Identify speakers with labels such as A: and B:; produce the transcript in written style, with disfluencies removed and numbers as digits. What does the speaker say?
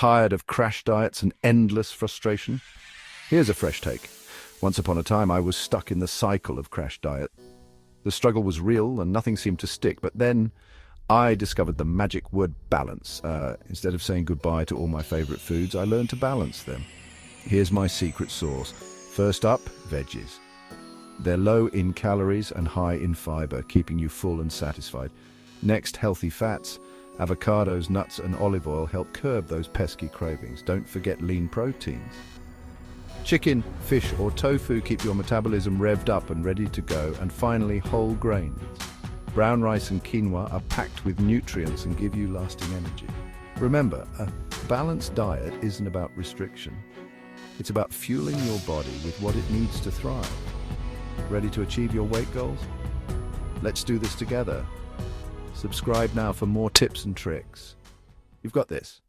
A: Tired of crash diets and endless frustration? Here's a fresh take. Once upon a time, I was stuck in the cycle of crash diet. The struggle was real and nothing seemed to stick, but then I discovered the magic word balance. Instead of saying goodbye to all my favorite foods, I learned to balance them. Here's my secret sauce. First up, veggies. They're low in calories and high in fiber, keeping you full and satisfied. Next, healthy fats. Avocados, nuts, and olive oil help curb those pesky cravings. Don't forget lean proteins. Chicken, fish, or tofu keep your metabolism revved up and ready to go. And finally, whole grains. Brown rice and quinoa are packed with nutrients and give you lasting energy. Remember, a balanced diet isn't about restriction. It's about fueling your body with what it needs to thrive. Ready to achieve your weight goals? Let's do this together. Subscribe now for more tips and tricks. You've got this.